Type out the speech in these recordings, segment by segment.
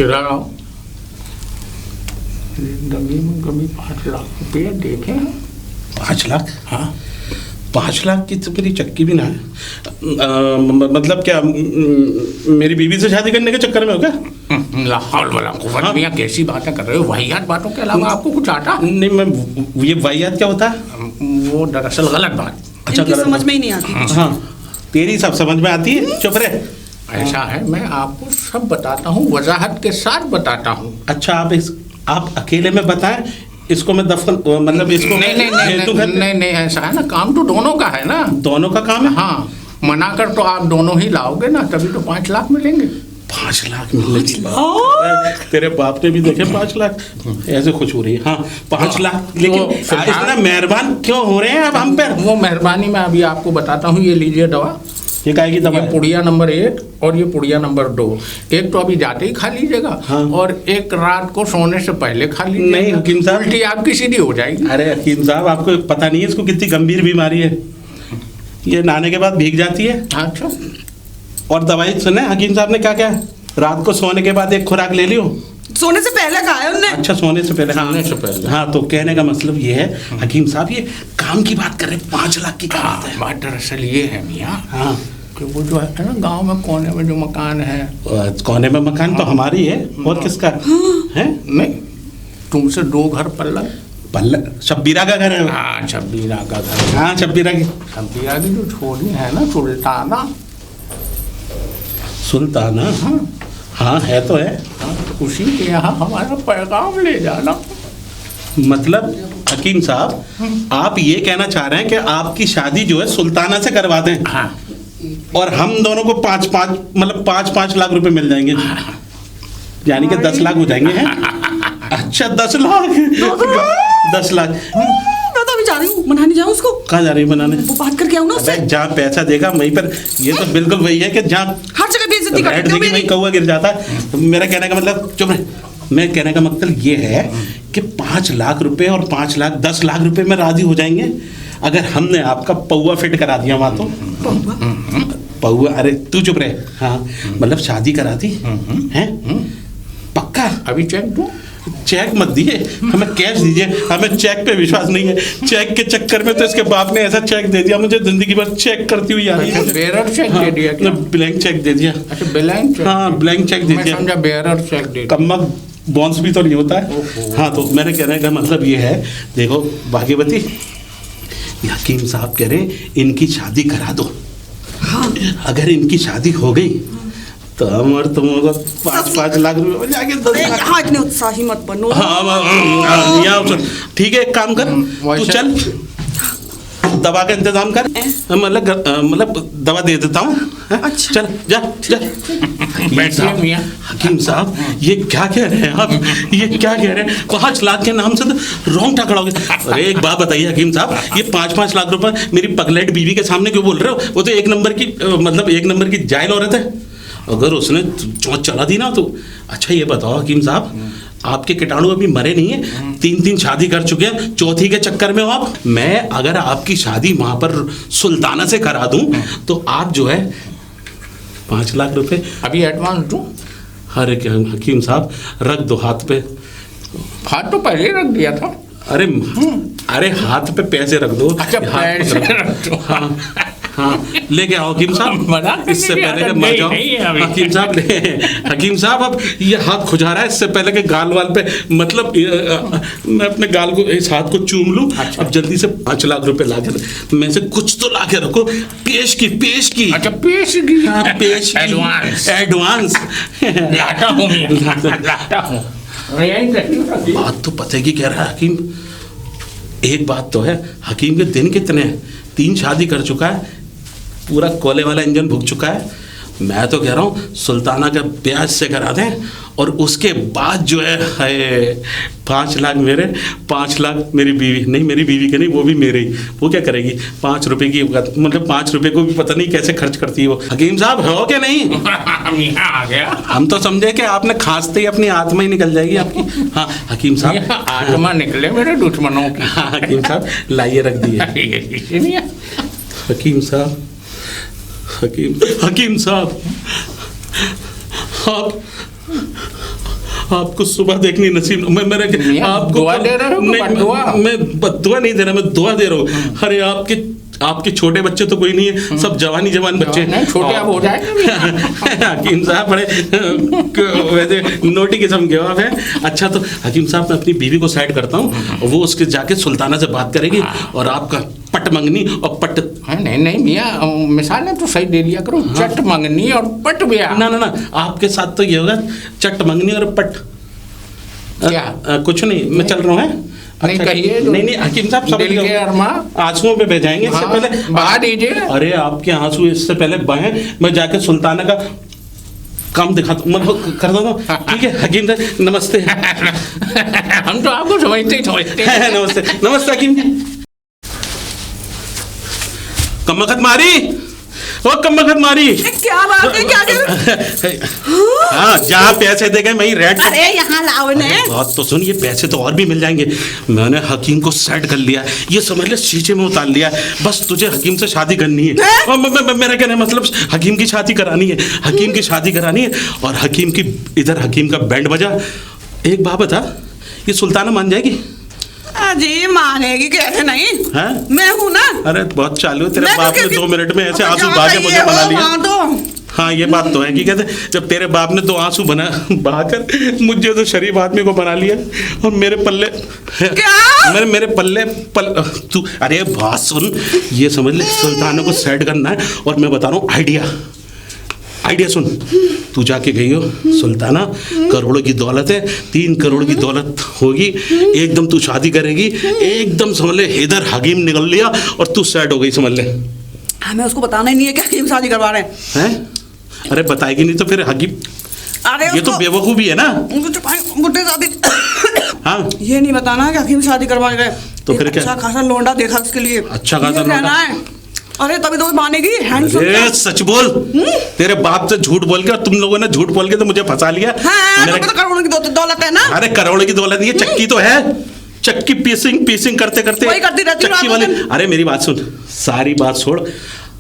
इधर आओ। जिंदगी में कभी 5 लाख रुपये देखे हैं? 5 लाख? हाँ। 5 लाख की तो मेरी चक्की भी ना है। मतलब क्या मेरी बीवी से शादी करने के चक्कर में हो क्या? लाहौल वाला कुव्वत मियां, कैसी बातें कर रहे हो? वाहियात बातों के अलावा आपको कुछ आता? नहीं, मैं ये वाहियात क्या होता है? वो दरअसल गलत बात। अच्छा, इनकी समझ में ही नहीं आती। हाँ, तेरी सब समझ में आती है, चुप रहे। ऐसा है, मैं आपको सब बताता हूँ, वजाहत के साथ बताता हूँ। अच्छा, आप अकेले में बताएं, इसको मैं दफन मतलब इसको नहीं, ऐसा है ना, काम तो दोनों का है ना। दोनों का काम है। हाँ, मना कर तो आप दोनों ही लाओगे ना, तभी तो 5 लाख मिलेंगे। 5 लाख मिलने की बात, तेरे बाप ने भी देखे 5 लाख, ऐसे खुश हो रही है। हाँ, 5 लाख, लेकिन इतना मेहरबान क्यों हो रहे हैं आप हम पे? वो मेहरबानी मैं अभी आपको बताता हूँ। ये लीजिए दवा। ये काय की दवा? ये पुड़िया नंबर 1 और ये पुड़िया नंबर 2। एक तो अभी जाते ही खा लीजिएगा। हाँ। और एक रात को सोने से पहले खा लीजिएगा। नहीं हकीम साहब, उल्टी आपकी सीधी हो जाएगी। अरे हकीम साहब, आपको पता नहीं है इसको कितनी गंभीर बीमारी है। ये नहाने के बाद भीग जाती है। अच्छा। और दवाई सुने हकीम साहब ने क्या क्या? रात को सोने के बाद एक खुराक ले लियो। सोने से पहले कहा है उन्होंने। अच्छा, सोने से पहले। सोने से पहले। हाँ, तो कहने का मतलब ये है हकीम साहब, ये काम की बात कर रहे हैं, 5 लाख की क्या बात है? बात दरअसल ये है मियाँ, हाँ, कि वो जो है ना गांव में कोने में जो मकान है। कोने में मकान तो हमारी है, और किसका है? नहीं, तुमसे 2 घर पल्ला शब्बीरा का घर है। हाँ, शब्बीरा का घर। हाँ, शब्बीरा की जो छोरी है ना, सुल्ताना। सुल्ताना? हाँ, है तो है। तो उसी के यहाँ हमारा पैगाम ले जाना। मतलब हकीम साहब, आप ये कहना चाह रहे हैं कि आपकी शादी जो है सुल्ताना से करवा दें? हाँ। और हम दोनों को 5 लाख रुपए मिल जाएंगे, यानी कि 10 लाख हो जाएंगे हैं? अच्छा, 10 लाख 10 लाख। मैं तो अभी जा रही हूँ, मनाने जाऊँ उसको। कहाँ जा रही है मनाने? वो बात करके आऊँ ना उससे। जहाँ पैसा देगा वहीं पर, ये तो बिल्कुल वही है कि जहाँ हर जगह बेइज्जती करते हो वहीं मेरी। कौवा गिर जाता है। तो मेरा कहने का मतलब, चुप रहे, मैं कहने का मतलब ये है कि 5 लाख रुपए और 5 लाख 10 लाख रुपए में राजी हो जाएंगे अगर हमने आपका पौवा फिट करा दिया वहां। तो पौवा? अरे तू चुप रहे। हाँ, मतलब शादी करा दी है पक्का? अभी चेक दो। चेक मत दिए, हमें कैश दीजिए, हमें चेक पे विश्वास नहीं है। चेक के चक्कर में तो इसके बाप ने ऐसा चेक दे दिया, मुझे जिंदगी भर चेक करती हुई आ रही है। बेरर चेक दे दिया क्या? ब्लैंक चेक दे दिया। अच्छा, ब्लैंक चेक? हाँ, ब्लैंक चेक दे मैं दिया। समझा बेरर चेक दे दिया। कम्मक बॉन्स भी तो नहीं होता है। हाँ, तो मेरे कहने का मतलब ये है, देखो भाग्यवती, हकीम साहब कह रहे हैं इनकी शादी करा दो। हाँ। अगर इनकी शादी हो गई तो हम और तुम 5 लाख रुपए में जाके 10 लाख। हाँ, इतने उत्साही मत बनो। हाँ, ठीक है, एक काम कर, तू चल दवा का इंतजाम कर। मतलब दवा दे देता हूँ। अच्छा। चल जा जा। हकीम साहब, ये क्या कह रहे हैं आप? ये क्या कह रहे हैं? 5 लाख के नाम से तो रोंगटा खड़ा हो गया। अरे एक बात बताइए हकीम साहब, ये 5 लाख रुपए मेरी पगलेट बीवी के सामने क्यों बोल रहे हो? वो तो 1 नंबर की, मतलब 1 नंबर की जायल औरत है। अगर उसने चोट चला दी ना तो। अच्छा, ये बताओ हकीम साहब, आपके कीटाणु अभी मरे नहीं है, 3 शादी कर चुके हैं, चौथी के चक्कर में हो आप। मैं अगर आपकी शादी वहां पर सुल्ताना से करा दूं तो आप जो है 5 लाख रुपए अभी एडवांस दूं? अरे हकीम साहब, रख दो हाथ पे। हाथ तो पहले ही रख दिया था। अरे हाथ पे पैसे रख दो। अच्छा, पैसे रख दो। हाँ हाँ, लेके आओ हकीम साहब, इससे पहले कि मर जाओ। हकीम साहब हकीम साहब, अब ये हाथ खुजा रहा है, इससे पहले कि गाल वाल पे, मतलब मैं अपने गाल को, इस हाथ को चूम लूं। अच्छा। अब जल्दी से 5 लाख रुपए ला के, में से कुछ तो ला के रखो। पेश की। अच्छा, पेश की। हाँ, पेश की। एडवांस लाता हूँ। बात तो पते की कह रहा है हकीम। एक बात तो है, हकीम के दिन कितने हैं? 3 शादी कर चुका है, पूरा कोले वाला इंजन भुग चुका है। मैं तो कह रहा हूँ सुल्ताना का ब्याज से करा दें, और उसके बाद जो है 5 लाख मेरे, 5 लाख मेरी बीवी। नहीं, मेरी बीवी के नहीं, वो भी मेरे ही। वो क्या करेगी? 5 रुपए की, मतलब 5 रुपए को भी पता नहीं कैसे खर्च करती है वो। हकीम साहब हो क्या नहीं? आ गया। हम तो समझे कि आपने खांसते ही अपनी आत्मा ही निकल जाएगी आपकी। हाँ हकीम साहब, आत्मा निकले मेरे दुश्मनों की। हाँ हकीम साहब, लाइए रख दिए। हकीम साहब, हकीम साहब, आप आपको सुबह देखनी नसीब मैं मेरे मियां, आपको दुआ दे रहे हो कि नहीं, बद्दुआ? मैं बद्दुआ नहीं दे रहा, मैं दुआ दे रहा हूँ। अरे आपके छोटे बच्चे तो कोई नहीं है, सब जवानी जवान बच्चे नहीं, छोटे अब हो जाएंगे। हकीम साहब बड़े वैसे नोटी किस्म के हो आप हैं। अच्छा तो हकीम साहब मैं अपनी बीवी को साइड करता हूँ, वो उसके जाके सुल्ताना से बात करेगी और आपका पट मंगनी और पट नहीं नहीं मियाँ, मिसालें तो सही दे दिया करो, चट मंगनी और पट ब्याह। ना आपके साथ तो ये होगा चट मंगनी और पट क्या? कुछ नहीं, मैं चल रहा हूँ है? नहीं कहिए तो नहीं हकीम साहब समझ दिल के गए। अरमा आंसुओं पे बह जाएंगे इससे हाँ, पहले बहा दीजिए। अरे आपके आंसू इससे पहले बहें, मैं जाके सुल्ताना का काम दिखाता हूँ, मतलब कर देता हूँ। ठीक है हकीम साहब नमस्ते। हम तो आपको समझते ही समझते। नमस्ते नमस्ते हकीम जी। कमबख्त मारी, ओ कमबख्त मारी। क्या बात है, क्या कर? हाँ जहाँ पैसे दे गए वही रेड। अरे यहाँ लाओ ने। बात तो सुन, ये पैसे तो और भी मिल जाएंगे। मैंने हकीम को सेट कर लिया, ये समझ ले शीशे में उतार लिया। बस तुझे हकीम से शादी करनी है। और मेरा कहना मतलब हकीम की शादी करानी है, हकीम की शादी करानी है। और हकीम की इधर हकीम का बैंड बजा। एक बात बता, ये सुल्ताना मान जाएगी? अजी मानेगी कैसे नहीं? है? मैं हूँ ना। अरे बहुत चालू है तेरे मैं तो बाप ने क्योंकि- 2 मिनट में ऐसे अब आंसू जहाँ बहा के का मुझे ये बना हो, लिया। वहाँ तो हाँ ये बात तो है कि कहते जब तेरे बाप ने 2 आंसू बहाकर मुझे तो शरीफ आदमी को बना लिया और मेरे पल्ले क्या? मेरे पल्ले तू अरे बात सुन, ये समझ ले सुल्तानों को सेट करना है। और मैं बता रहा हूँ आइडिया सुन, तू जाके गई हो सुल्ताना, करोड़ों की दौलत है, 3 करोड़ की दौलत होगी, एकदम तू शादी करेगी, एकदम समझ ले इधर हकीम निकल लिया और तू सेट हो गई समझ ले। हमें उसको बताना ही नहीं है कि हकीम शादी करवा रहे हैं? अरे बताएगी नहीं तो फिर हकीम, अरे ये तो बेवकूफी है ना। बुढ़े शादी हाँ ये नहीं बताना है कि हकीम शादी करवा रहे। तो फिर क्या? अच्छा खासा लौंडा देखा उसके लिए, अच्छा खासा ये कहना लौंडा। है। अरे तभी तो वो मानेगी। हैंडसम अरे सच बोल, तेरे बाप से झूठ बोल के और तुम लोगों ने झूठ बोल के तो मुझे फंसा लिया। हाँ, मेरे- तो करोड़ों की दौलत है ना। अरे करोड़ों की दौलत नहीं है, चक्की तो है। चक्की पीसिंग करते करते वही करती रहती हूँ चक्की रात वाले। दिन। अरे मेरी बात सुन, सारी बात छोड़,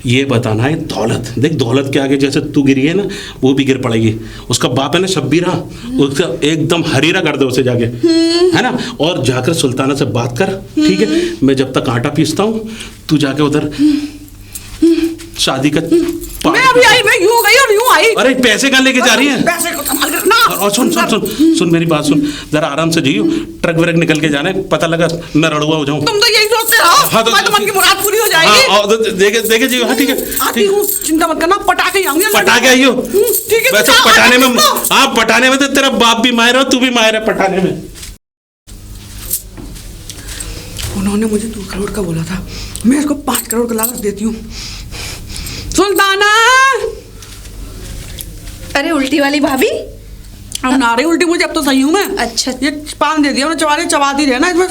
ये बताना है दौलत। देख दौलत के आगे जैसे तू गिरी है ना, वो भी गिर पड़ेगी। उसका बाप है ना शब्बीरा, उसका एकदम हरीरा कर दे उसे जाके, है ना। और जाकर सुल्ताना से बात कर, ठीक है। मैं जब तक आटा पीसता हूँ, तू जाके उधर शादी का मैं अभी आई, मैं यूं गई और यूं आई। अरे पैसे कहाँ लेके जा रही है? पैसे को संभाल कर रखना। और सुन मेरी बात सुन, जरा आराम से जाइयो, ट्रक व्रक निकल के जाने, पता लगा मैं रड़ुआ हो जाऊं। तुम तो यही सोचते रहो। हाँ, तो- तुम्हारे तो मन की मुराद पूरी हो जाएगी। हाँ, और देखे जी। हाँ ठीक है, आती हूँ, चिंता मत करना, पटाखे ही आऊंगी। पटाखे आइयो। ठीक है। वैसे तो पटाने में, आते हो। हाँ पटाने में तो तेरा बाप भी माहिर है, तू भी माहिर है पटाने में। उन्होंने मुझे 2 करोड़ का बोला था, मैं इसको 5 करोड़ का लालच देती हूँ। सुल्ताना, अरे उल्टी वाली भाभी, अब ना रही उल्टी मुझे, अब तो सही हूँ मैं। अच्छा। ये पान दे दिया उन्होंने, चबाती रहे ना, इसमें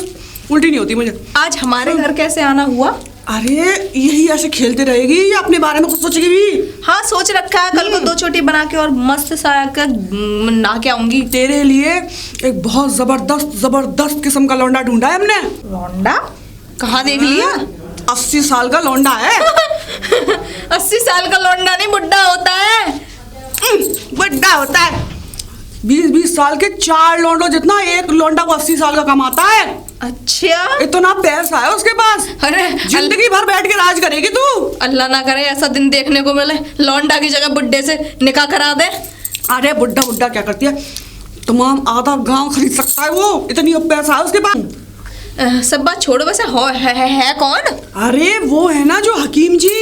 उल्टी नहीं होती मुझे। आज हमारे घर कैसे आना हुआ? अरे यही ऐसे खेलते रहेगी या अपने बारे में कुछ सोचेगी भी? हाँ सोच रखा है, कल को 2 चोटी बना के और मस्त सा का नहा के आऊंगी। तेरे लिए एक बहुत जबरदस्त किस्म का लौंडा ढूंढा है हमने। लौंडा? कहाँ देख लिया? 80 साल का लौंडा है। 80 साल का लौंडा नहीं, बुड्ढा होता है। बड़ा होता है। 20-20 साल के 4 लौंडों जितना एक लौंडा को 80 साल का कमाता है। अच्छा। इतना पैसा है उसके पास, अरे जिंदगी भर बैठ के राज करेगी तू। अल्लाह ना करे ऐसा दिन देखने को मिले, लौंडा की जगह बुड्ढे से निकाह करा दे। अरे बुड्ढा क्या करती है, तमाम आधा गांव खरीद सकता है वो, इतनी पैसा है उसके पास। सब बात छोड़ो, वैसे है कौन? अरे वो है ना जो हकीम जी,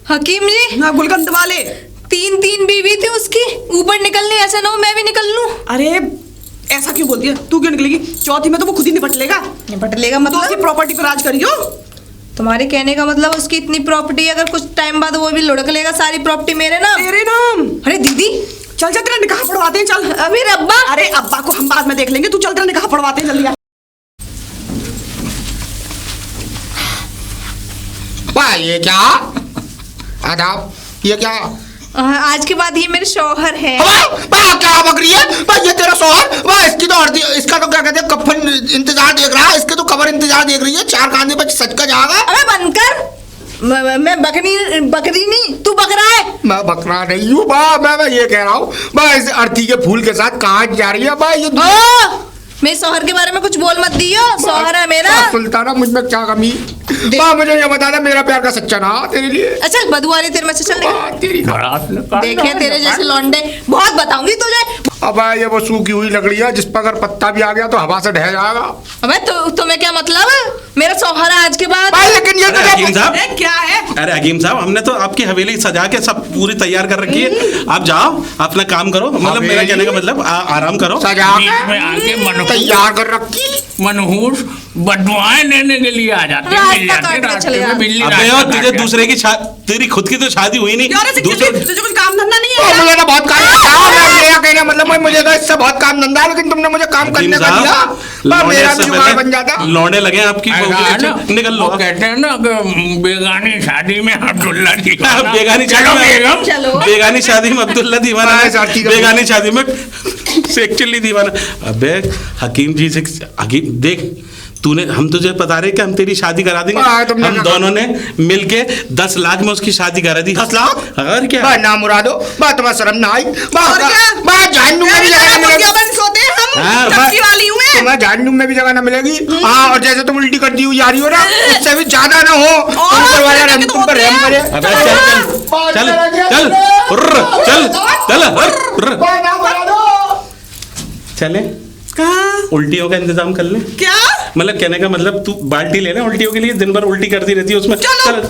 हकीम जी? हाँ, गुलकंद वाले। 3 बीवी थी उसकी, ऊपर निकलने ऐसा ना हो मैं भी निकल लूं। अरे ऐसा क्यों बोलती है, तू क्यों निकलेगी? चौथी में तो वो खुद ही निपट लेगा। निपट लेगा तो उसकी मतलब? प्रॉपर्टी पर राज करियो। तुम्हारे कहने का मतलब उसकी इतनी प्रॉपर्टी, अगर कुछ टाइम बाद वो भी लुढ़क लेगा सारी प्रॉपर्टी मेरे नाम। तेरे नाम। अरे दीदी चल तेरा निकाह पढ़वाते हैं, चल। अभी अब्बा। अरे अब्बा को हम बाद में देख लेंगे, तू चल तेरा निकाह पढ़वाते हैं, जल्दी आ। ये क्या आदाब, ये क्या? आज के बाद ये मेरे शौहर है। क्या बक रही है भाई? ये तेरा शौहर? वाह, इसकी तो इसका तो क्या कहते हैं, कफन इंतजार देख रहा है, इसके तो कबर इंतजार देख रही है। 4 कांधे पर सच का जाएगा। अबे बंद कर। मैं बकरी नहीं, तू बकरा है। मैं बकरा नहीं हूँ बा, मैं ये कह रहा हूँ बा, इस अर्थी के फूल के साथ कहाँ जा रही है बा ये? मेरे शौहर के बारे में कुछ बोल मत दियो, शौहर है मेरा। सुल्ताना मुझ में क्या कमी? बा मुझे ये बता दे, मेरा प्यार का सच्चा ना तेरे लिए। अच्छा बदू आ रही तेरे में से, चल तेरी देखे तेरे जैसे लौंडे बहुत बताऊंगी तुझे। अब ये वो सूखी हुई लकड़ी है जिस पर अगर पत्ता भी आ गया तो हवा से ढह जाएगा। अबे तुम्हें क्या मतलब? मेरा शौहर है आज के बाद। लेकिन ये अरे हकीम साहब, अरे क्या है? अरे हकीम साहब, हमने तो आपकी हवेली सजा के सब पूरी तैयार कर रखी है। आप जाओ अपना काम करो, मतलब मेरा कहने का मतलब आराम करो। सजा बीच में आके तैयार कर रखी मनहूस बदुआएं लेने के लिए आ जाते हैं, मिल रास्ता जाते काट के हैं, चले रास्ते में जाते। बिल्ली अबे रास्ता और काट तुझे के दूसरे की तेरी खुद की तो शादी हुई नहीं, यार ऐसे दूसरे तुझे कुछ काम धंधा नहीं तो है? मुझे ना बहुत काम था। मेरा कहने का मतलब है मुझे तो इससे बहुत काम धंधा है, लेकिन तुमने मुझे काम करने का दिया बा, मेरा भी जुगाड़ बन जाता। लौंडे लगे आपकी ऐसा बहू है के ना, पीछे। निकल लो वो कहते हैं ना कि बेगानी शादी में अब्दुल्ला दीवाना। बेगानी चलो बेगम, चलो बेगानी शादी में अब्दुल्ला दीवाना हाँ, साथी का बेगानी शादी में एक्चुअली दीवाना। अबे हकीम जी से हकीम देख, तूने हम तुझे बता रहे कि हम तेरी शादी करा देंगे। हाँ, तुमने हम ना- दोनों ने मिलके 10 लाख में उसकी शादी करा दी। 10 लाख? और क्या? बा ना मुरादो बा, तुम्हें शर्म ना आई बा? और क्या? बा जानू में भी जगह ना मिलेगी। बन सोते हैं हाँ, हम, टपकी वाली हूँ मैं। तुम्हें जानू में भी जगह ना मिलेगी। हाँ, और जैसे तुम उल्टी करती हुई जा रही हो ना, उससे भी ज्यादा ना हो। ऊपर वाला रहम तुम पर रहम करे। अबे चल चल चल चल उर्र, चल चल उर्र। बा ना मुरादो। चले कहाँ? उल्टियों का इंतजाम कर ले। क्या? मतलब कहने का मतलब तू बाल्टी ले ले उल्टियों के लिए, दिन भर उल्टी करती रहती है उसमें। चलो। चल